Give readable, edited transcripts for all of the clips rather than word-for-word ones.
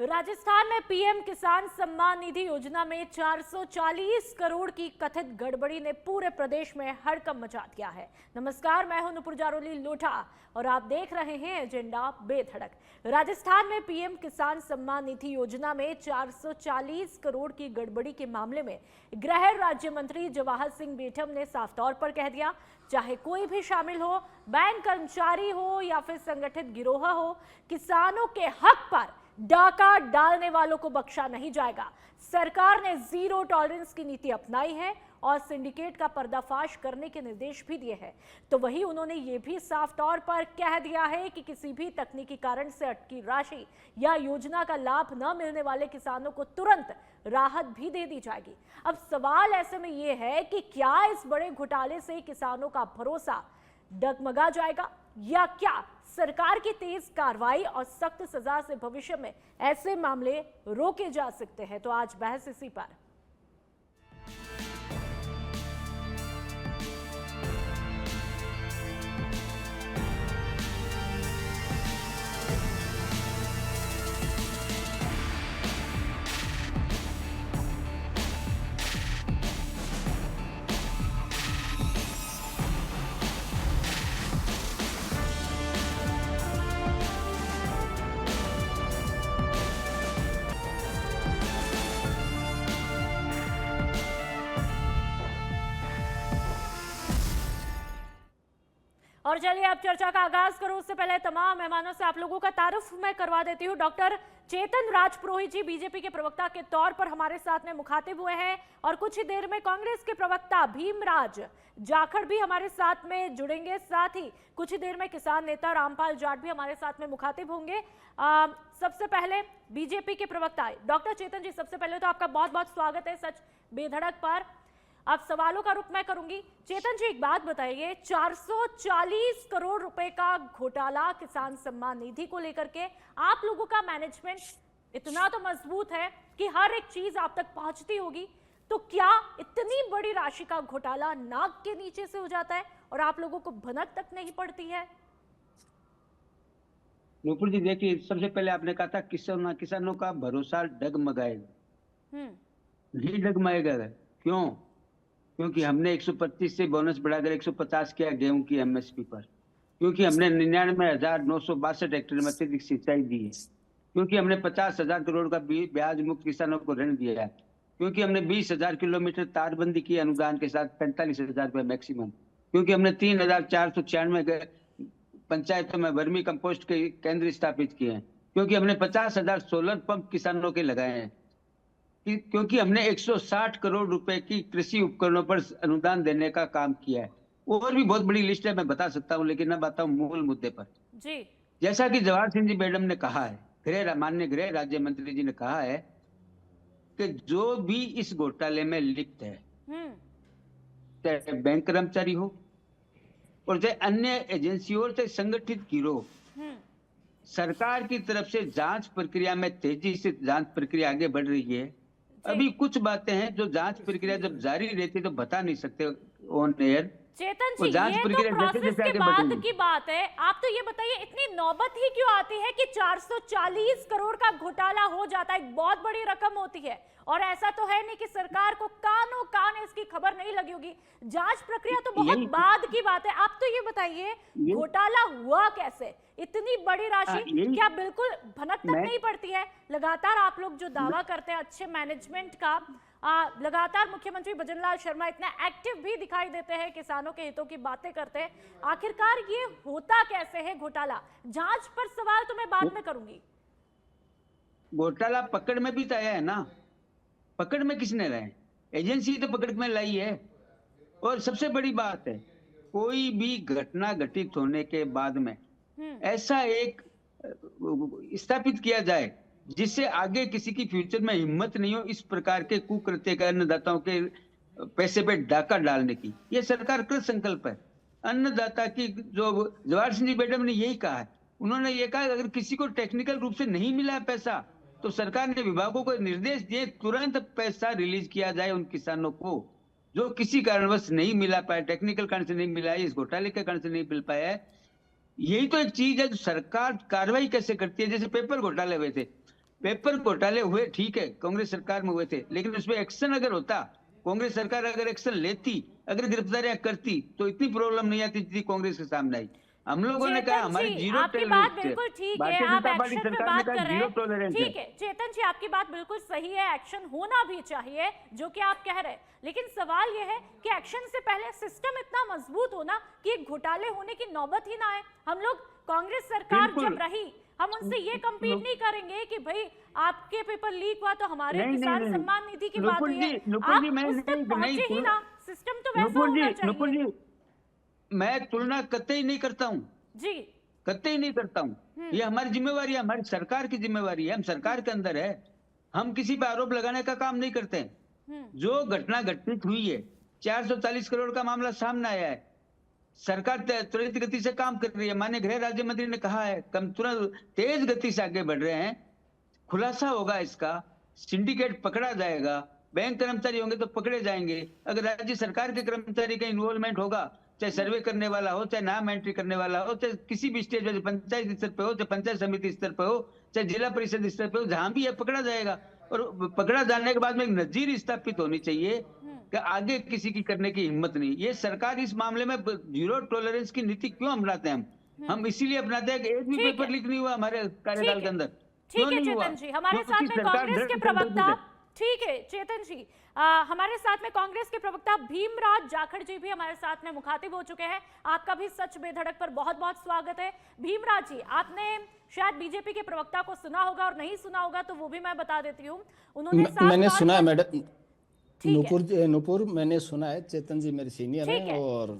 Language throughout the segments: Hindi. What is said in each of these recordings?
राजस्थान में पीएम किसान सम्मान निधि योजना में 440 करोड़ की कथित गड़बड़ी ने पूरे प्रदेश में हड़कंप मचा दिया है। नमस्कार, मैं हूं नुपुर जारोली लोढ़ा और आप देख रहे हैं एजेंडा बेधड़क। राजस्थान में पीएम किसान सम्मान निधि योजना में 440 करोड़ की गड़बड़ी के मामले में गृह राज्य मंत्री जवाहर सिंह बेठम ने साफ तौर पर कह दिया, चाहे कोई भी शामिल हो, बैंक कर्मचारी हो या फिर संगठित गिरोह हो, किसानों के हक पर डाका डालने वालों को बख्शा नहीं जाएगा। सरकार ने जीरो टॉलरेंस की नीति अपनाई है और सिंडिकेट का पर्दाफाश करने के निर्देश भी दिए हैं। तो वहीं उन्होंने ये भी साफ तौर पर कह दिया है कि किसी भी तकनीकी कारण से अटकी राशि या योजना का लाभ न मिलने वाले किसानों को तुरंत राहत भी दे दी जाएगी। अब सवाल ऐसे में ये है कि क्या इस बड़े घोटाले से किसानों का भरोसा डगमगा जाएगा या क्या सरकार की तेज कार्रवाई और सख्त सजा से भविष्य में ऐसे मामले रोके जा सकते हैं। तो आज बहस इसी पर। और चलिए अब चर्चा का आगाज करूं उससे पहले तमाम मेहमानों से आप लोगों का तारुफ मैं करवा देती हूं। डॉक्टर चेतन राजपुरोहित जी बीजेपी के प्रवक्ता के तौर पर हमारे साथ में मुखातिब हुए हैं और कुछ ही देर में कांग्रेस के प्रवक्ता भीमराज जाखड़ भी हमारे साथ में जुड़ेंगे। साथ ही कुछ ही देर में किसान नेता रामपाल जाट भी हमारे साथ में मुखातिब होंगे। सबसे पहले बीजेपी के प्रवक्ता डॉक्टर चेतन जी, सबसे पहले तो आपका बहुत बहुत स्वागत है सच बेधड़क पर। अब सवालों का रुख मैं करूंगी। चेतन जी, एक बात बताइए, 440 करोड़ रुपए का घोटाला किसान सम्मान निधि को लेकर के आप लोगों का मैनेजमेंट इतना तो मजबूत है कि हर एक चीज आप तक पहुंचती होगी, तो क्या इतनी बड़ी राशि का घोटाला नाक के नीचे से हो जाता है और आप लोगों को भनक तक नहीं पड़ती है? नुपुर जी, देखिए, सबसे पहले आपने कहा था किसानों का भरोसा डगमगाएगा। नहीं डगमगाएगा। क्यों? क्योंकि हमने 125 से बोनस बढ़ाकर 150 किया गेहूं की एमएसपी पर। क्योंकि हमने 99,962 हेक्टेयर में अत्यधिक सिंचाई दी है। क्योंकि हमने 50,000 करोड़ का ब्याज मुक्त किसानों को ऋण दिया है। क्योंकि हमने 20,000 किलोमीटर तारबंदी की अनुदान के साथ 45,000 रुपए मैक्सिमम। क्योंकि हमने 3,496 पंचायतों में वर्मी कंपोस्ट के केंद्र स्थापित किए हैं। क्योंकि हमने 50,000 सोलर पंप किसानों के लगाए हैं। क्योंकि हमने 160 करोड़ रुपए की कृषि उपकरणों पर अनुदान देने का काम किया है। और भी बहुत बड़ी लिस्ट है, मैं बता सकता हूं, लेकिन मैं बताऊं मूल मुद्दे पर जी। जैसा कि जवाहर सिंह जी मैडम ने कहा है, माननीय गृह राज्य मंत्री जी ने कहा है कि जो भी इस घोटाले में लिप्त है, चाहे बैंक कर्मचारी हो और चाहे अन्य एजेंसियों और चाहे संगठित गिरोह, सरकार की तरफ से जांच प्रक्रिया में तेजी से जांच प्रक्रिया आगे बढ़ रही है। अभी कुछ बातें हैं जो जांच प्रक्रिया जब जारी रहती तो बता नहीं सकते ऑन एयर। चेतन जी, ये तो प्रोसेस के बाद की बात है। आप तो ये बताइए, इतनी नौबत ही क्यों आती है कि 440 करोड़ का घोटाला हो जाता है? एक बहुत बड़ी रकम होती है और ऐसा तो है नहीं कि सरकार को कानों कान इसकी खबर नहीं लगी होगी। जांच प्रक्रिया तो बहुत बाद की बात है। आप तो ये बताइए, घोटाला हुआ कैसे? इतनी बड़ी राशि क्या बिल्कुल भनक तक नहीं पड़ती है? लगातार आप लोग जो दावा करते हैं अच्छे मैनेजमेंट का, लगातार मुख्यमंत्री भजनलाल शर्मा इतना एक्टिव भी दिखाई देते हैं, किसानों के हितों की बातें करते हैं, आखिरकार ये होता कैसे है घोटाला? जांच पर सवाल तो मैं बाद में करूंगी। घोटाला पकड़ में भी तो आया है ना। पकड़ में किसने लाए? एजेंसी तो पकड़ में लाई है। और सबसे बड़ी बात है, कोई भी घटना घटित होने के बाद में ऐसा एक स्थापित किया जाए जिससे आगे किसी की फ्यूचर में हिम्मत नहीं हो इस प्रकार के कुकृत्य का अन्नदाताओं के पैसे पे डाका डालने की। ये सरकार कृत संकल्प है। अन्नदाता की जो जवाहर सिंह जी मैडम ने यही कहा है। उन्होंने ये कहा अगर किसी को टेक्निकल रूप से नहीं मिला है पैसा तो सरकार ने विभागों को निर्देश दिए तुरंत पैसा रिलीज किया जाए उन किसानों को जो किसी कारणवश नहीं मिला पाया, टेक्निकल कारण से नहीं मिला है, इस घोटाले के कारण से नहीं मिल पाया है। यही तो एक चीज है जो सरकार कार्रवाई कैसे करती है। जैसे पेपर घोटाले हुए थे, पेपर घोटाले हुए, ठीक है, कांग्रेस सरकार में हुए थे, लेकिन उसमें एक्शन अगर होता, कांग्रेस सरकार अगर एक्शन लेती, अगर गिरफ्तारियां करती, तो इतनी प्रॉब्लम नहीं आती जितनी कांग्रेस के सामने आई। हम लोगों ने कहा चेतन हमारी जी, जीरो आपकी बात टॉलरेंस है, बिल्कुल ठीक है, भारतीय आप जनता पार्टी एक्शन पे सरकार ने बात कहा कर रहे जीरो हैं, टॉलरेंस है। ठीक है चेतन जी, आपकी बात बिल्कुल सही है, एक्शन होना भी चाहिए जो कि आप कह रहे हैं, लेकिन सवाल यह है कि एक्शन से पहले सिस्टम इतना मजबूत होना कि घोटाले होने की नौबत ही ना आए। हम लोग कांग्रेस सरकार जब रही, हम उनसे ये कम्पीट नहीं करेंगे कि भाई आपके पेपर लीक हुआ तो हमारे किसान सम्मान निधि की बात हुई है, आप उस तक पहुंचे ही ना, सिस्टम तो वैसा होना चाहिए। जी, मैं तुलना कतई नहीं करता हूँ जी, कतई नहीं करता हूँ, ये हमारी जिम्मेवारी है, हमारी सरकार की जिम्मेवारी है, हम सरकार के अंदर है, हम किसी पे आरोप लगाने का काम नहीं करते हैं। जो घटना घटित हुई है, 440 करोड़ का मामला सामने आया है, सरकार त्वरित गति से काम कर रही है, माननीय गृह राज्य मंत्री ने कहा है, कम तुरंत तेज गति से आगे बढ़ रहे हैं, खुलासा होगा इसका, सिंडिकेट पकड़ा जाएगा, बैंक कर्मचारी होंगे तो पकड़े जाएंगे, अगर राज्य सरकार के कर्मचारी का इन्वॉल्वमेंट होगा, चाहे सर्वे करने वाला हो, चाहे नाम एंट्री करने वाला हो, चाहे किसी भी स्टेज पे, पंचायत स्तर पे हो, चाहे पंचायत समिति स्तर पे हो, चाहे जिला परिषद स्तर पे हो, जहां भी है पकड़ा जाएगा। और पकड़ा जाने के बाद में एक नजीर स्थापित होनी चाहिए कि आगे किसी की करने की हिम्मत नहीं। ये सरकार इस मामले में जीरो टॉलरेंस की नीति क्यों अपनाते हैं? हम इसीलिए अपनाते हैं कि एक भी पेपर लीक नहीं हुआ हमारे कार्यकाल के अंदर। ठीक है चेतन जी, हमारे साथ में कांग्रेस के प्रवक्ता, ठीक है चेतन जी, हमारे साथ में कांग्रेस के प्रवक्ता भीमराज जाखड़ जी भी हमारे साथ में मुखातिब हो चुके हैं। आपका भी सच बेधड़क पर बहुत बहुत स्वागत है। भीमराज जी, आपने शायद बीजेपी के प्रवक्ता को सुना होगा, और नहीं सुना होगा तो वो भी मैं बता देती हूँ। उन्होंने मैंने सुना है मैडम, नुपुर मैंने सुना है, चेतन जी मेरे सीनियर हैं और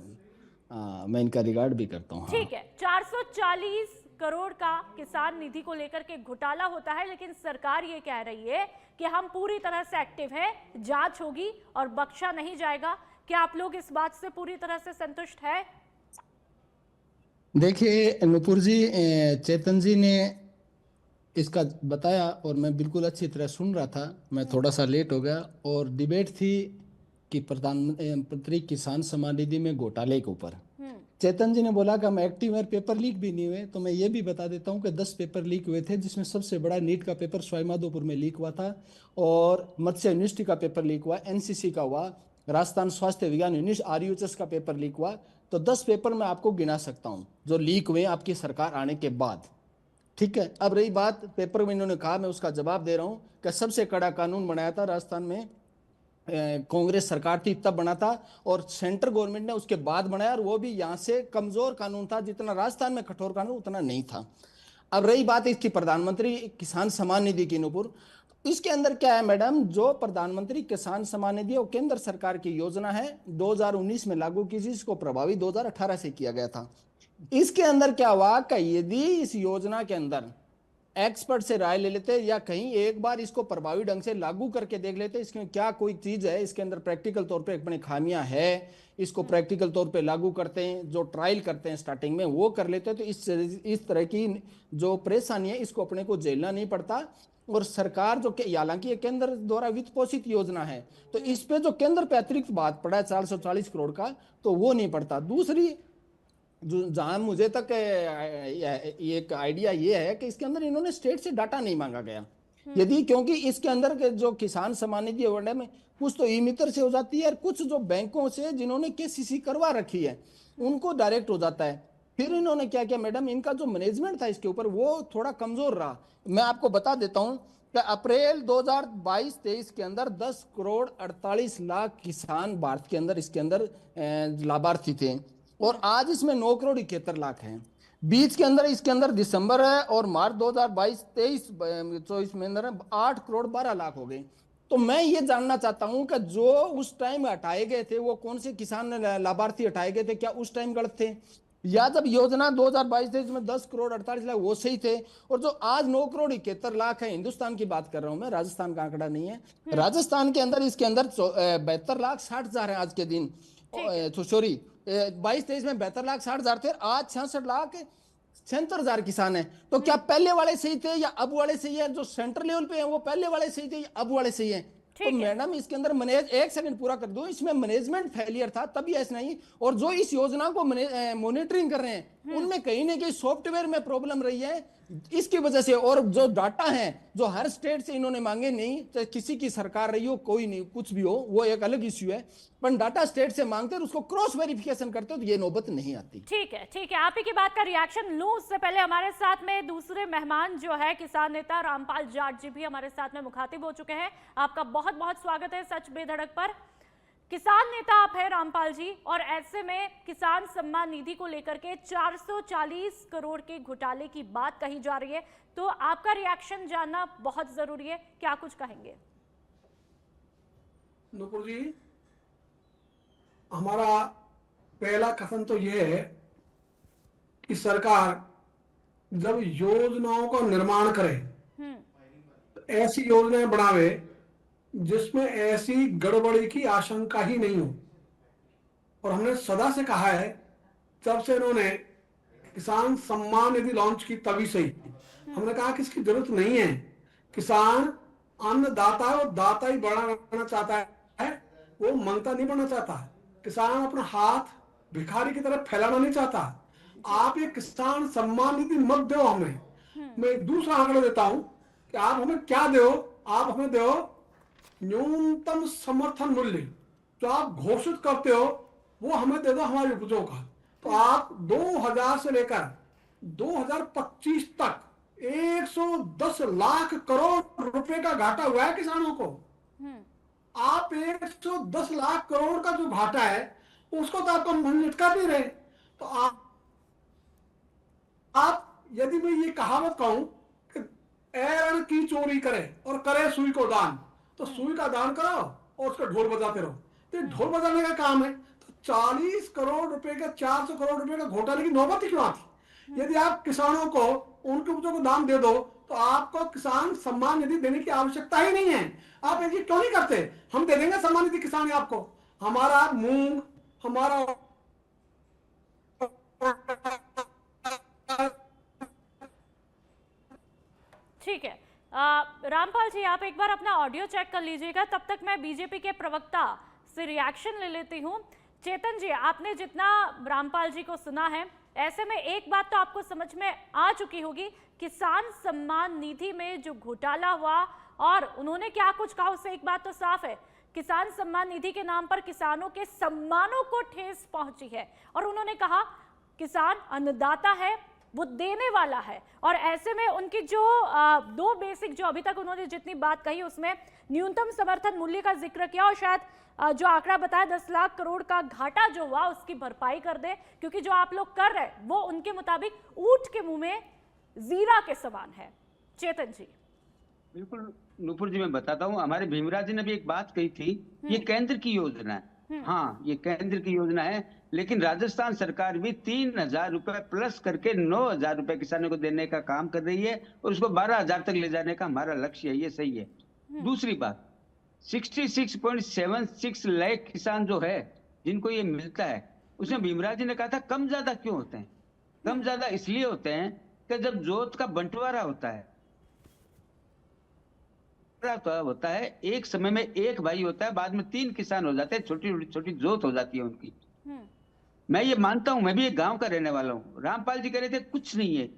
मैं इनका रिगार्ड भी करता हूँ। ठीक है, 440 करोड़ का किसान निधि को लेकर के घोटाला होता है, लेकिन सरकार ये कह रही है कि हम पूरी तरह से एक्टिव है, जांच होगी और बख्शा नहीं जाएगा। क्या आप लोग इस बात से पूरी तरह से संतुष्ट है? देखिए नुपुर जी, चेतन जी ने इसका बताया और मैं बिल्कुल अच्छी तरह सुन रहा था, मैं थोड़ा सा लेट हो गया, और डिबेट थी कि प्रधानमंत्री किसान सम्मान निधि में घोटाले के ऊपर। चेतन जी ने बोला कि हम एक्टिव हैं, पेपर लीक भी नहीं हुए, तो मैं ये भी बता देता हूं कि 10 पेपर लीक हुए थे, जिसमें सबसे बड़ा नीट का पेपर सवाईमाधोपुर में लीक हुआ था, और मत्स्य यूनिवर्सिटी का पेपर लीक हुआ, एनसीसी का हुआ, राजस्थान स्वास्थ्य विज्ञान यूनिवर्सिटी आरयूएचएस का पेपर लीक हुआ। तो 10 पेपर मैं आपको गिना सकता हूँ जो लीक हुए आपकी सरकार आने के बाद। ठीक है, अब रही बात पेपर में, इन्होंने कहा, मैं उसका जवाब दे रहा हूँ कि सबसे कड़ा कानून बनाया था राजस्थान में कांग्रेस सरकार थी तब बना था, और सेंट्रल गवर्नमेंट ने उसके बाद बनाया, और वो भी यहाँ से कमजोर कानून था, जितना राजस्थान में कठोर कानून उतना नहीं था। अब रही बात इसकी प्रधानमंत्री किसान सम्मान निधि की नुपुर, इसके अंदर क्या है मैडम, जो प्रधानमंत्री किसान सम्मान निधि वो केंद्र सरकार की योजना है, 2019 में लागू की थी, इसको प्रभावी 2018 से किया गया था। इसके अंदर क्या हुआ कि यदि इस योजना के अंदर एक्सपर्ट से राय ले लेते या कहीं एक बार इसको प्रभावी ढंग से लागू करके देख लेते, इसमें क्या कोई चीज है, इसके अंदर प्रैक्टिकल तौर पे अपने खामियां है, इसको प्रैक्टिकल तौर पे लागू करते हैं, जो ट्रायल करते हैं स्टार्टिंग में वो कर लेते हैं, तो इस तरह की जो परेशानी है इसको अपने को झेलना नहीं पड़ता। और सरकार जो हालांकि ये केंद्र द्वारा वित्त पोषित योजना है, तो इस पे जो केंद्र पे अतिरिक्त बात पड़ा है 440 करोड़ का, तो वो नहीं पड़ता। दूसरी जो जहां मुझे तक एक आइडिया ये है कि इसके अंदर इन्होंने स्टेट से डाटा नहीं मांगा गया, यदि, क्योंकि इसके अंदर के जो किसान सम्मान निधि अवार्ड में कुछ तो ई मित्र से हो जाती है, और कुछ जो बैंकों से जिन्होंने केसीसी करवा रखी है उनको डायरेक्ट हो जाता है। फिर इन्होंने क्या किया मैडम, इनका जो मैनेजमेंट था इसके ऊपर वो थोड़ा कमजोर रहा। मैं आपको बता देता हूं कि अप्रैल 2022-23 के अंदर 10 करोड़ 48 लाख किसान भारत के अंदर इसके अंदर लाभार्थी थे, और आज इसमें 9 करोड़ 71 लाख हैं। बीच के अंदर इसके अंदर दिसंबर है और मार्च 2022-23-24 में अंदर 8 करोड़ 12 लाख हो गए। तो मैं ये जानना चाहता हूं कि जो उस टाइम हटाए गए थे वो कौन से किसान लाभार्थी हटाए गए थे, क्या उस टाइम गलत थे, या जब योजना 2022-23 में 10 करोड़ 48 लाख वो सही थे, और जो आज 9 करोड़ 71 लाख है, हिंदुस्तान की बात कर रहा हूं मैं, राजस्थान का आंकड़ा नहीं है, राजस्थान के अंदर इसके अंदर 72 लाख 60 हजार है आज के दिन, सॉरी 22-23 में 72 लाख 60 हजार थे, आज 66 लाख 76 हजार किसान है। तो क्या पहले वाले सही थे या अब वाले सही है, जो सेंट्रल लेवल पे है वो पहले वाले सही थे या अब वाले सही है? तो मैडम इसके अंदर एक सेकंड पूरा कर दूं, इसमें मैनेजमेंट फेलियर था तभी ऐसा नहीं, और जो इस योजना को मॉनिटरिंग कर रहे हैं उनमें कहीं ना कहीं सॉफ्टवेयर में प्रॉब्लम रही है, इसकी वजह से, और जो डाटा है जो हर स्टेट से इन्होंने मांगे, नहीं चाहे किसी की सरकार रही हो, कोई नहीं, कुछ भी हो, वो एक अलग इश्यू है, पर डाटा स्टेट से मांगते और उसको क्रॉस वेरिफिकेशन करते हो तो ये नौबत नहीं आती। ठीक है, आप ही की बात का रिएक्शन लूं उससे पहले हमारे साथ में दूसरे मेहमान जो है किसान नेता रामपाल जाट जी भी हमारे साथ में मुखातिब हो चुके हैं। आपका बहुत बहुत स्वागत है सच बेधड़क पर। किसान नेता आप हैं रामपाल जी, और ऐसे में किसान सम्मान निधि को लेकर के 440 करोड़ के घोटाले की बात कही जा रही है, तो आपका रिएक्शन जानना बहुत जरूरी है, क्या कुछ कहेंगे? नुपुर जी, हमारा पहला कथन तो यह है कि सरकार जब योजनाओं का निर्माण करे तो ऐसी योजनाएं बनावे जिसमें ऐसी गड़बड़ी की आशंका ही नहीं हो। और हमने सदा से कहा है, जब से इन्होंने किसान सम्मान निधि लॉन्च की तभी से ही हमने कहा कि इसकी जरूरत नहीं है। किसान अन्नदाता है, वो दाता ही बढ़ाना चाहता है, वो मंगता नहीं बनना चाहता। किसान अपना हाथ भिखारी की तरफ फैलाना नहीं चाहता। आप ये किसान सम्मान निधि मत दो हमें। मैं एक दूसरा आंकड़ा देता हूं कि आप हमें क्या दो, आप हमें दो न्यूनतम समर्थन मूल्य जो आप घोषित करते हो वो हमें दे दो हमारी उपजों का। तो आप 2000 से लेकर 2025 तक 110 लाख करोड़ रुपए का घाटा हुआ है किसानों को। आप 110 लाख करोड़ का जो घाटा है उसको तो आपको हम लटका दे रहे। तो आप यदि मैं ये कहावत कहूं कि ऐरण की चोरी करे और करे सुई को दान, तो सुई का दान करो और उसका ढोल बजाते रहो। तो ढोल बजाने का काम है। तो 40 करोड़ रुपए का 400 करोड़ रुपए का घोटाले की नौबत ही क्यों आती? यदि आप किसानों को उनके उपजों को दाम दे दो तो आपको किसान सम्मान निधि देने की आवश्यकता ही नहीं है। आप ये क्यों नहीं करते? हम दे देंगे सम्मान निधि किसान आपको। हमारा मूंग, हमारा ठीक है, रामपाल जी आप एक बार अपना ऑडियो चेक कर लीजिएगा, तब तक मैं बीजेपी के प्रवक्ता से रिएक्शन ले लेती हूं। चेतन जी, आपने जितना रामपाल जी को सुना है, ऐसे में एक बात तो आपको समझ में आ चुकी होगी, किसान सम्मान निधि में जो घोटाला हुआ और उन्होंने क्या कुछ कहा उससे एक बात तो साफ है, किसान सम्मान निधि के नाम पर किसानों के सम्मानों को ठेस पहुंची है। और उन्होंने कहा किसान अन्नदाता है, वो देने वाला है, और ऐसे में उनकी जो दो बेसिक जो अभी तक उन्होंने जितनी बात कही उसमें न्यूनतम समर्थन मूल्य का जिक्र किया, और शायद जो आंकड़ा बताया 10 लाख करोड़ का घाटा जो हुआ उसकी भरपाई कर दे, क्योंकि जो आप लोग कर रहे हैं वो उनके मुताबिक ऊंट के मुंह में जीरा के समान है। चेतन जी। बिल्कुल नुपुर जी, मैं बताता हूँ, हमारे भीमराज जी ने भी एक बात कही थी, ये केंद्र की योजना है। हाँ, ये केंद्र की योजना है, लेकिन राजस्थान सरकार भी 3000 रुपए प्लस करके 9000 रुपए किसानों को देने का काम कर रही है, और उसको 12000 तक ले जाने का हमारा लक्ष्य है। ये सही है। दूसरी बात, 66.76 लाख किसान जो है जिनको ये मिलता है, उसमें भीमराज जी ने कहा था कम ज्यादा क्यों होते हैं? कम ज्यादा इसलिए होते हैं कि जब जोत का बंटवारा होता है एक समय में एक भाई होता है, बाद में 3 किसान हो जाते हैं, छोटी छोटी जोत हो जाती है उनकी। मैं ये मानता हूं, मैं भी एक गांव का रहने वाला हूं। रामपाल जी कह रहे थे कुछ नहीं है,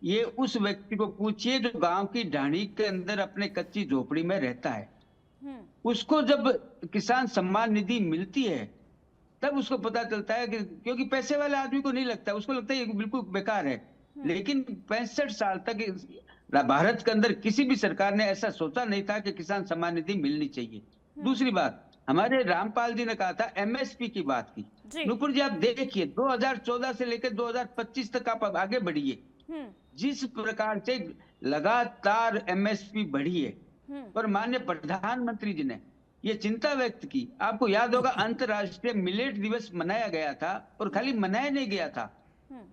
ये उस व्यक्ति को पूछिए जो गांव की ढाणी के अंदर अपने कच्ची झोपड़ी में रहता है। उसको जब किसान सम्मान निधि मिलती है तब उसको पता चलता है कि, क्योंकि पैसे वाले आदमी को नहीं लगता, उसको लगता है ये बिल्कुल बेकार है। लेकिन 65 साल तक भारत के अंदर किसी भी सरकार ने ऐसा सोचा नहीं था कि किसान सम्मान निधि मिलनी चाहिए। दूसरी बात, हमारे रामपाल जी ने कहा था एमएसपी की बात की। नुपुर जी आप देखिए, 2014 से लेकर 2025 तक आप आगे बढ़िए, जिस प्रकार से लगातार एमएसपी बढ़ी है, और माननीय प्रधानमंत्री जी ने ये चिंता व्यक्त की। आपको याद होगा अंतर्राष्ट्रीय मिलेट दिवस मनाया गया था, और खाली मनाया नहीं गया था,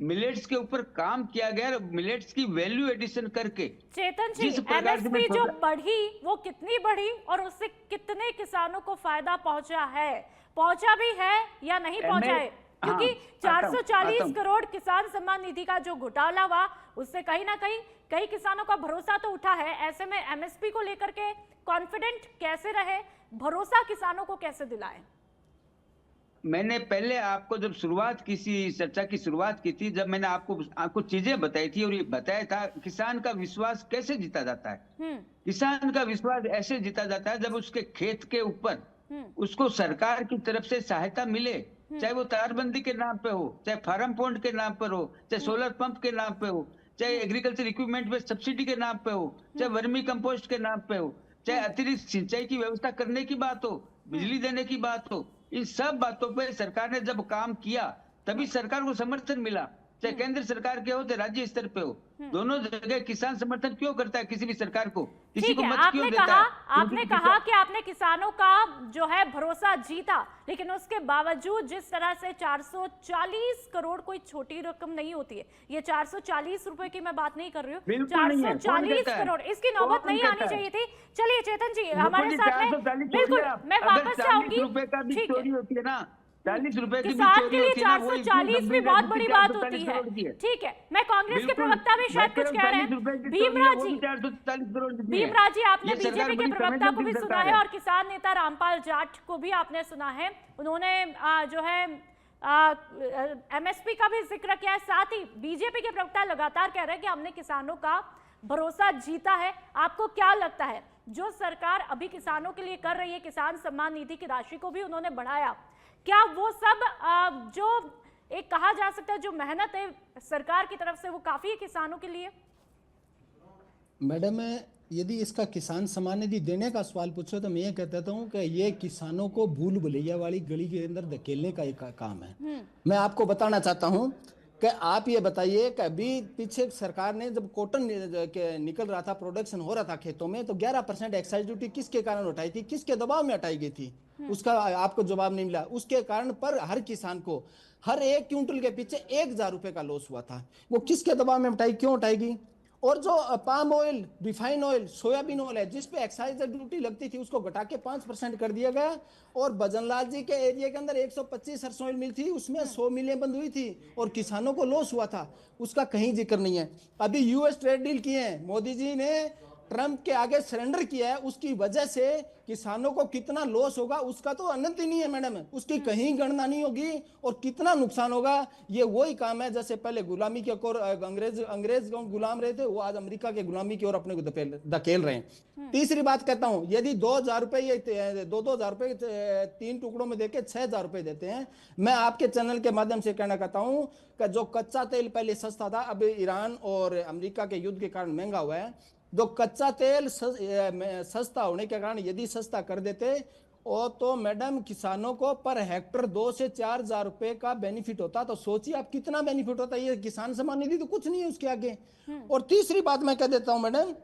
मिलेट्स के ऊपर काम किया गया, मिलेट्स की वैल्यू एडिशन करके। चेतन जी, एमएसपी जो बढ़ी वो कितनी बढ़ी और उससे कितने किसानों को फायदा पहुंचा है, पहुंचा भी है या नहीं पहुंचा है? क्योंकि 440 करोड़ किसान सम्मान निधि का जो घोटाला हुआ उससे कहीं ना कहीं कई किसानों का भरोसा तो उठा है। ऐसे में एमएसपी को लेकर के कॉन्फिडेंट कैसे रहे, भरोसा किसानों को कैसे दिलाएं? मैंने पहले आपको जब शुरुआत किसी चर्चा की शुरुआत की थी, जब मैंने आपको चीजें बताई थी और ये बताया था किसान का विश्वास कैसे जीता जाता है। किसान का विश्वास ऐसे जीता जाता है जब उसके खेत के ऊपर उसको सरकार की तरफ से सहायता मिले, चाहे वो तारबंदी के नाम पे हो, चाहे फार्म पॉइंट के नाम पर हो, चाहे सोलर पंप के नाम पे हो, चाहे एग्रीकल्चर इक्विपमेंट में सब्सिडी के नाम पे हो, चाहे वर्मी कंपोस्ट के नाम पे हो, चाहे अतिरिक्त सिंचाई की व्यवस्था करने की बात हो, बिजली देने की बात हो, इन सब बातों पे सरकार ने जब काम किया तभी सरकार को समर्थन मिला। चाहे केंद्र सरकार के हो चाहे राज्य स्तर पे हो, दोनों जगह किसान समर्थन क्यों करता है किसी भी सरकार को, किसी ठीक को है, मत क्यों देता है? आपने कहा कि आपने किसानों का जो है भरोसा जीता, लेकिन उसके बावजूद जिस तरह से 440 करोड़ कोई छोटी रकम नहीं होती है। ये 440 रुपए की मैं बात नहीं कर रही हूँ, बिल्कुल नहीं है। 440 करोड़, इसकी नौबत नहीं आनी चाहिए थी। चलिए चेतन जी हमारे साथ में, बिल्कुल मैं वापस जाऊंगी। 40 रुपए का भी चोरी होती है ना, 40 रुपए की भी किसान चोरी के लिए होती है ना, 440 भी बहुत बड़ी बात होती है। ठीक है, मैं कांग्रेस के प्रवक्ता भी शायद कुछ कह रहे हैं। भीमराज जी, 440 करोड़ भीमराज जी आपने बीजेपी के प्रवक्ता को भी सुना है और किसान नेता रामपाल जाट को भी आपने सुना है, उन्होंने जो है एमएसपी का भी जिक्र किया है। साथ ही बीजेपी के प्रवक्ता लगातार कह रहे हैं कि हमने किसानों का भरोसा जीता है। आपको क्या लगता है जो सरकार अभी किसानों के लिए कर रही है, किसान सम्मान निधि की राशि को भी उन्होंने बढ़ाया, क्या वो सब जो एक कहा जा सकता है जो मेहनत है सरकार की तरफ से वो काफी है किसानों के लिए? मैडम, यदि इसका किसान सम्मान निधि देने का सवाल पूछो तो मैं ये कहता हूँ कि ये किसानों को भूल भुलैया वाली गली के अंदर धकेलने का एक काम है। मैं आपको बताना चाहता हूँ कि आप ये बताइए कि अभी पीछे सरकार ने जब कॉटन निकल रहा था, प्रोडक्शन हो रहा था खेतों में, तो 11% एक्साइज ड्यूटी किसके कारण उठाई थी, किसके दबाव में हटाई गई थी, उसका आपको जवाब नहीं मिला। उसके कारण पर हर किसान को हर एक क्विंटल के पीछे 1000 रुपए का लॉस हुआ था। वो किसके दबाव में उठाई, क्यों उठाएगी? और जो palm oil, refine oil, soybean oil है जिस पे एक्साइज ड्यूटी लगती थी उसको घटा के 5% कर दिया गया। और भजनलाल जी के एरिया के अंदर 125 सरसों ऑयल मिल थी, उसमें 100 मिलें बंद हुई थी और किसानों को लॉस हुआ था, उसका कहीं जिक्र नहीं है। अभी यूएस ट्रेड डील किए हैं, मोदी जी ने ट्रंप के आगे सरेंडर किया है, उसकी वजह से किसानों को कितना लॉस होगा उसका तो अनंत ही नहीं है मैडम, उसकी कहीं गणना नहीं होगी और कितना नुकसान होगा। ये वही काम है जैसे पहले गुलामी के ओर अंग्रेज गुलाम रहे थे, वो आज अमेरिका के गुलामी की ओर अपने को धकेल रहे हैं। तीसरी बात कहता हूं, यदि 2000 रुपए ये 2000 रुपए 3 टुकड़ों में देके 6000 रुपए देते हैं, मैं आपके चैनल के माध्यम से कहना चाहता हूं कि जो कच्चा तेल पहले सस्ता था, अब ईरान और अमेरिका के युद्ध के कारण महंगा हुआ है। जो कच्चा तेल सस्ता होने के कारण यदि सस्ता कर देते और तो मैडम किसानों को पर हेक्टर 2 से 4000 रुपए का बेनिफिट होता, तो सोचिए आप कितना बेनिफिट होता है। ये किसान सम्मान निधि तो कुछ नहीं है उसके आगे। और तीसरी बात मैं कह देता हूं मैडम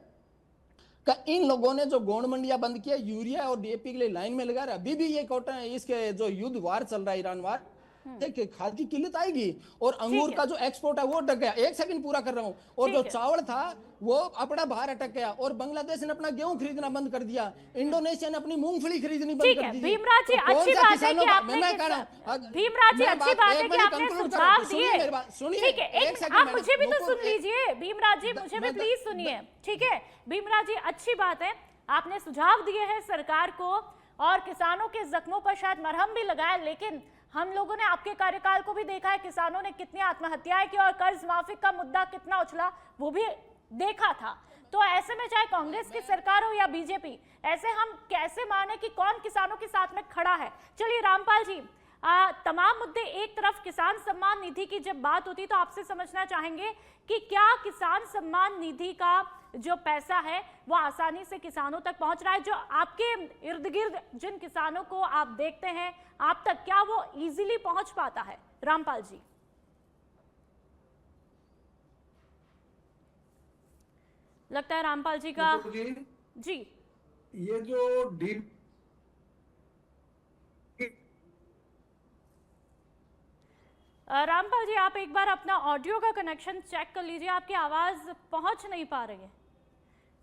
का इन लोगों ने जो गोंड मंडियां बंद किया, यूरिया और डीएपी के लिए लाइन में लगा रहे, अभी भी ये कॉटन इसके जो युद्ध वार चल रहा है, ईरान वार, खाद की किल्लत आएगी और अंगूर का जो एक्सपोर्ट है वो अटक गया। एक सेकंड पूरा कर रहा हूं। और जो चावल था वो अपना बाहर अटक गया और बांग्लादेश ने अपना गेहूं खरीदना बंद कर दिया, इंडोनेशिया ने अपनी मूंगफली खरीदनी बंद कर दी। भीमराज जी अच्छी बात है कि आपने भीमराज जी अच्छी बात है कि आपने सुझाव दिए। ठीक है, आप मुझे भी तो सुन लीजिए भीमराज जी, मुझे भी प्लीज सुनिए। ठीक है भीमराज जी, अच्छी बात है आपने सुझाव दिए हैं सरकार को और किसानों के जख्मों पर शायद मरहम भी लगाया, लेकिन हम लोगों ने आपके कार्यकाल को भी देखा है, किसानों ने कितनी आत्महत्याएं की और कर्ज माफी का मुद्दा कितना उछला वो भी देखा था। तो ऐसे में चाहे कांग्रेस की सरकार हो या बीजेपी, ऐसे हम कैसे माने कि कौन किसानों के साथ में खड़ा है? चलिए रामपाल जी, तमाम मुद्दे एक तरफ, किसान सम्मान निधि की जब बात होती तो आपसे समझना चाहेंगे कि क्या किसान सम्मान निधि का जो पैसा है वो आसानी से किसानों तक पहुंच रहा है? जो आपके इर्द गिर्द जिन किसानों को आप देखते हैं आप तक, क्या वो इजीली पहुंच पाता है? रामपाल जी। लगता है रामपाल जी का जी ये जो डीप रामपाल जी आप एक बार अपना ऑडियो का कनेक्शन चेक कर लीजिए, आपकी आवाज पहुंच नहीं पा रही है,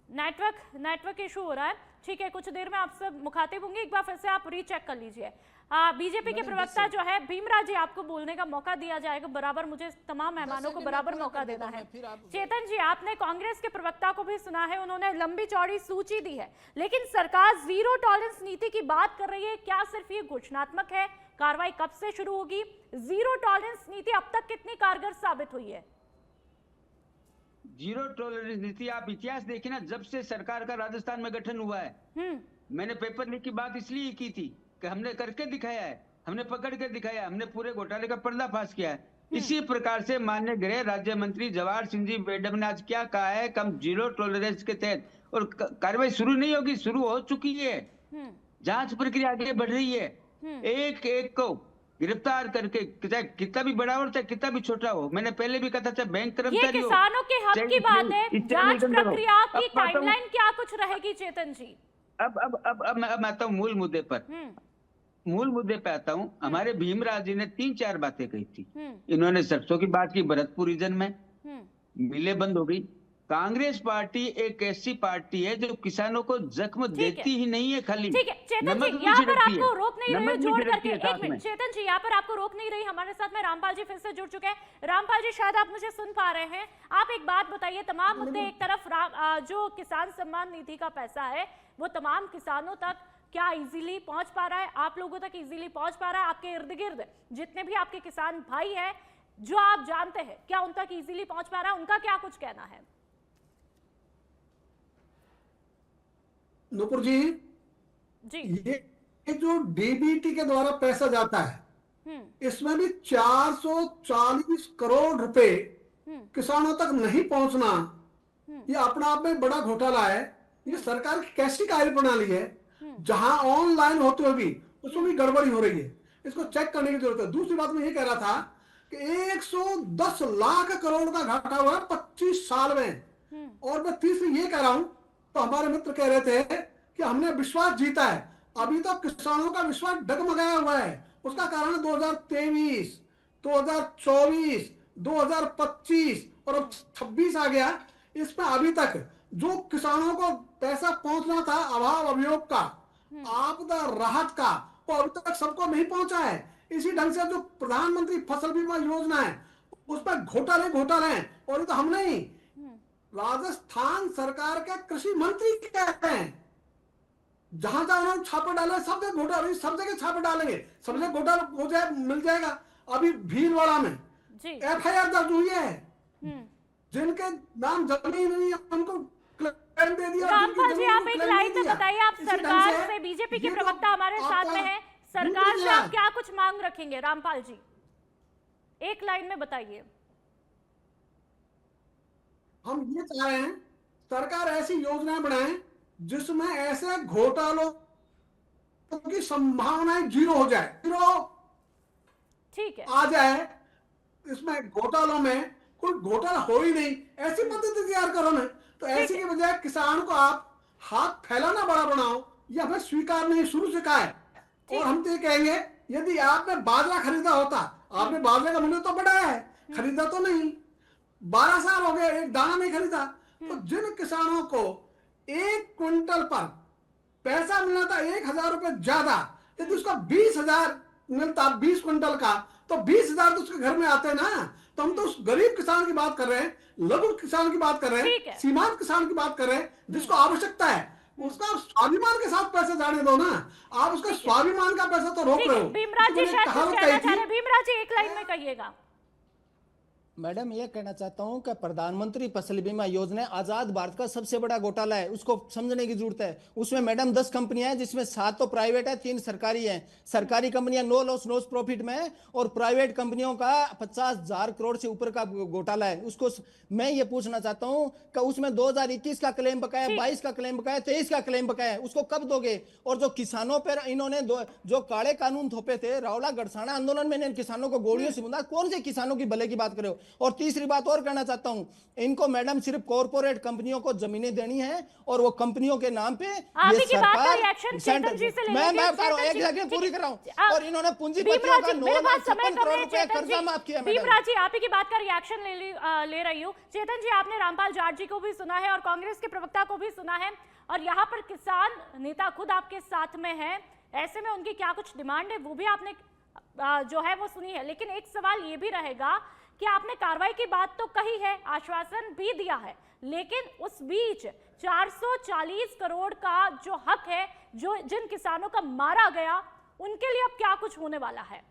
नेटवर्क इशू हो रहा है। ठीक है, कुछ देर में आपसे मुखातिब होंगे, एक बार फिर से आप रीचेक कर लीजिए। बीजेपी के प्रवक्ता जो है भीमराज जी, आपको बोलने का मौका दिया जाएगा, बराबर मुझे तमाम मेहमानों को बराबर मौका देना है। चेतन जी, आपने कांग्रेस के प्रवक्ता को भी सुना है, उन्होंने लंबी चौड़ी सूची दी है, लेकिन सरकार जीरो टॉलरेंस नीति की बात कर रही है। क्या सिर्फ ये घोषणात्मक है कार्रवाई कब से शुरू होगी? जीरो टॉलरेंस नीति अब तक कितनी कारगर साबित हुई है? जीरो टॉलरेंस नीति आप इतिहास देखिए ना, जब से सरकार का राजस्थान में गठन हुआ है, मैंने पेपर लीक की बात इसलिए की थी कि हमने करके दिखाया है, हमने पकड़ के दिखाया, हमने पूरे घोटाले का पर्दाफाश किया है। इसी प्रकार से माननीय गृह राज्य मंत्री जवाहर सिंह जी मैडम ने आज क्या कहा है कि हम जीरो टॉलरेंस के तहत, और कार्रवाई शुरू नहीं होगी, शुरू हो चुकी है, जांच प्रक्रिया आगे बढ़ रही है। एक एक को गिरफ्तार करके, चाहे कितना भी बड़ा हो चाहे कितना भी छोटा हो, मैंने पहले भी कहा था, चाहे बैंक कर्मचारी हो, किसानों के हक की बात है। जांच प्रक्रिया की अब टाइमलाइन क्या कुछ रहेगी चेतन जी? अब मैं आता हूँ मूल मुद्दे पर। मूल मुद्दे पे आता हूँ। हमारे भीमराव जी ने 3-4 बातें कही थी। इन्होंने सरसों की बात की भरतपुर रीजन में, मिलें बंद हो गई। कांग्रेस पार्टी एक ऐसी पार्टी है जो किसानों को जख्म देती ही नहीं है, खाली ठीक है चेतन जी, यहाँ पर आपको रोक नहीं रही, जोड़ करके एक मिनट चेतन जी, यहाँ पर आपको रोक नहीं रही। हमारे साथ में रामपाल जी फिर से जुड़ चुके हैं। रामपाल जी, शायद आप मुझे सुन पा रहे हैं। आप एक बात बताइए, तमाम मुद्दे एक तरफ, जो किसान सम्मान निधि का पैसा है वो तमाम किसानों तक क्या इजीली पहुंच पा रहा है? आप लोगों तक इजीली पहुंच पा रहा है? आपके इर्द गिर्द जितने भी आपके किसान भाई हैं जो आप जानते हैं, क्या उन तक इजीली पहुंच पा रहा है? उनका क्या कुछ कहना है? नुपुर जी, ये जो डीबीटी के द्वारा पैसा जाता है, इसमें भी 440 करोड़ रुपए किसानों तक नहीं पहुंचना, ये अपना आप में बड़ा घोटाला है। ये सरकार की कैसी कार्यप्रणाली है, जहां ऑनलाइन होते हुए भी उसमें भी गड़बड़ी हो रही है, इसको चेक करने की जरूरत है। दूसरी बात मैं ये कह रहा था कि 110 लाख करोड़ का घाटा हुआ 25 साल में। और मैं तीसरी ये कह रहा हूं, तो हमारे मित्र कह रहे थे कि हमने विश्वास जीता है, अभी तो किसानों का विश्वास डगमगाया हुआ है। उसका कारण 2023, 2024, 2025 और अब 26 आ गया। इसमें अभी तक जो किसानों को पैसा पहुंचना था अभाव अभियोग का, आपदा राहत का, वो अभी तक सबको नहीं पहुंचा है। इसी ढंग से जो प्रधानमंत्री फसल बीमा योजना है उस पर घोटाले हैं। और ये तो हम नहीं, राजस्थान सरकार के कृषि मंत्री कहते हैं, जहां जहां उन्होंने छापे डाले सब जगह घोटाले, सब जगह छापे डालेंगे, सब जगह घोटाला हो जाए, मिल जाएगा। अभी भीलवाड़ा में FIR दर्ज हुई है, जिनके नाम जमीन नहीं है उनको क्लेम दे दिया। रामपाल जी, आप एक लाइन में बताइए, आप सरकार से, बीजेपी के प्रवक्ता हमारे साथ में है, सरकार से आप क्या कुछ मांग रखेंगे? रामपाल जी, एक लाइन में बताइए। हम ये चाह रहे हैं सरकार ऐसी योजनाएं बनाए जिसमें ऐसे घोटालों की संभावनाएं जीरो हो जाए, जीरो ठीक है आ जाए। इसमें घोटालों में कोई घोटाला हो ही नहीं, ऐसी पद्धति तैयार करो ना। तो ऐसी के बजाय किसान को आप हाथ फैलाना बड़ा बनाओ, यह हमें स्वीकार नहीं, शुरू से कहा है। और हम तो ये कहेंगे, यदि आपने बाजरा खरीदा होता, आपने बाजरे का मूल्य तो बढ़ाया है, खरीदा तो नहीं, 12 साल हो गए एक दाना नहीं खरीदा। तो जिन किसानों को 1 क्विंटल पर पैसा मिलना था 1000 रुपए ज्यादा, यदि उसका 20,000 मिलता 20 क्विंटल का, तो 20,000 तो उसके घर में आते ना। तो हम तो उस गरीब किसान की बात कर रहे हैं, लघु किसान की बात कर रहे हैं, सीमांत किसान की बात कर रहे हैं, जिसको आवश्यकता है। उसका स्वाभिमान के साथ पैसा जाने दो ना, आप उसका स्वाभिमान का पैसा तो रोक रहे हो। भीमराज जी शायद कुछ कहना चाह रहे हैं। भीमराज जी, एक लाइन में कहिएगा। मैडम, ये कहना चाहता हूं कि प्रधानमंत्री फसल बीमा योजना आजाद भारत का सबसे बड़ा घोटाला है, उसको समझने की जरूरत है। उसमें मैडम 10 कंपनियां हैं, जिसमें 7 तो प्राइवेट है, 3 सरकारी हैं। सरकारी कंपनियां नो लॉस नो प्रॉफिट में है, और प्राइवेट कंपनियों का 50,000 करोड़ से ऊपर का घोटाला है। उसको मैं ये पूछना चाहता हूं कि उसमें 2021 का क्लेम बकाया, 22 का क्लेम बकाया, 23 का क्लेम बकाया है, उसको कब दोगे? और जो किसानों पर इन्होंने जो काले कानून थोपे थे, रावला गढ़साना आंदोलन में इन किसानों को गोलियों से बुंदा, कौन से किसानों की भले की बात करे? और तीसरी बात और कहना चाहता हूं, इनको मैडम सिर्फ कॉर्पोरेट कंपनियों को जमीनें देनी है, और वो कंपनियों के नाम पे ये सरकार, मैं बता रहा हूं, एक जगह पूरी कर रहा हूं। और इन्होंने पूंजीपतियों का 9,56 करोड़ रुपए कर्जा माफ किया। भीमराज जी, आप ही की बात का रिएक्शन ले रही हूं। चेतन जी, आपने रामपाल जाट जी को भी सुना है और कांग्रेस के प्रवक्ता को भी सुना है, और यहाँ पर किसान नेता खुद आपके साथ में है, ऐसे में उनकी क्या कुछ डिमांड है वो भी आपने जो है वो सुनी है। लेकिन एक सवाल ये भी रहेगा कि आपने कार्रवाई की बात तो कही है, आश्वासन भी दिया है, लेकिन उस बीच 440 करोड़ का जो हक है, जो जिन किसानों का मारा गया, उनके लिए अब क्या कुछ होने वाला है?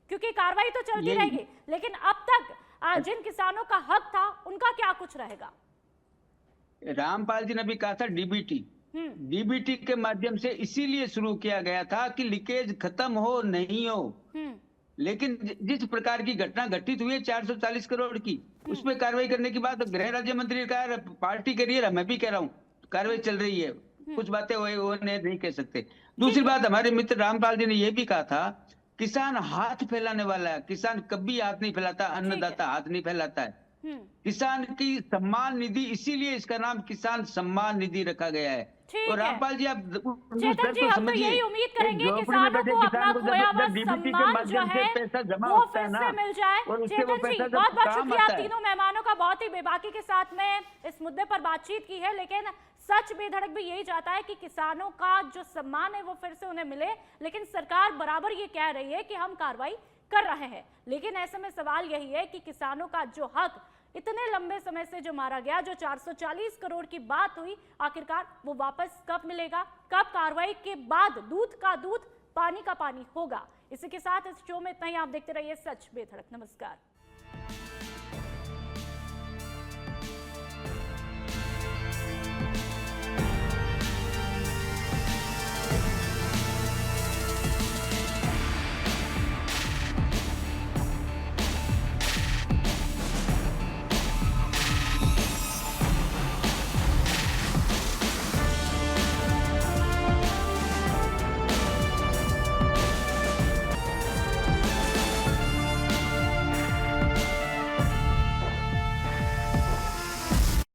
क्योंकि कार्रवाई तो चलती रहेगी, लेकिन अब तक जिन किसानों का हक था उनका क्या कुछ रहेगा? रामपाल जी ने भी कहा था डीबीटी के माध्यम से इसीलिए शुरू किया गया था कि लीकेज खत्म हो नहीं हो, लेकिन जिस प्रकार की घटना घटित हुई है 440 करोड़ की, उसमें कार्रवाई करने की बात गृह राज्य मंत्री ने कहा, पार्टी कह रही है, मैं भी कह रहा हूँ कार्रवाई चल रही है, कुछ बातें वो नहीं कह सकते। दूसरी बात, हमारे मित्र रामपाल जी ने यह भी कहा था किसान हाथ फैलाने वाला है, किसान कभी हाथ नहीं फैलाता, अन्नदाता हाथ नहीं फैलाता है। किसान की सम्मान निधि, इसीलिए इसका नाम किसान सम्मान निधि रखा गया है। और रामपाल जी, आप चेतन जी, हम तो यही उम्मीद करेंगे किसानों को अपना खोया हुआ सम्मान जो है वो फिर से मिल जाए। चेतन जी, बहुत बहुत शुक्रिया आप तीनों मेहमानों का, बहुत ही बेबाकी के साथ में इस मुद्दे पर बातचीत की है। लेकिन सच बेधड़क भी यही चाहता है कि किसानों का जो सम्मान है वो फिर से उन्हें मिले, लेकिन सरकार बराबर ये कह रही है कि हम कार्रवाई कर रहे हैं। लेकिन ऐसे में सवाल यही है कि किसानों का जो हक इतने लंबे समय से जो मारा गया, जो 440 करोड़ की बात हुई, आखिरकार वो वापस कब मिलेगा? कब कार्रवाई के बाद दूध का दूध, पानी का पानी होगा? इसी के साथ इस शो में इतना ही। आप देखते रहिए सच बेधड़क। नमस्कार।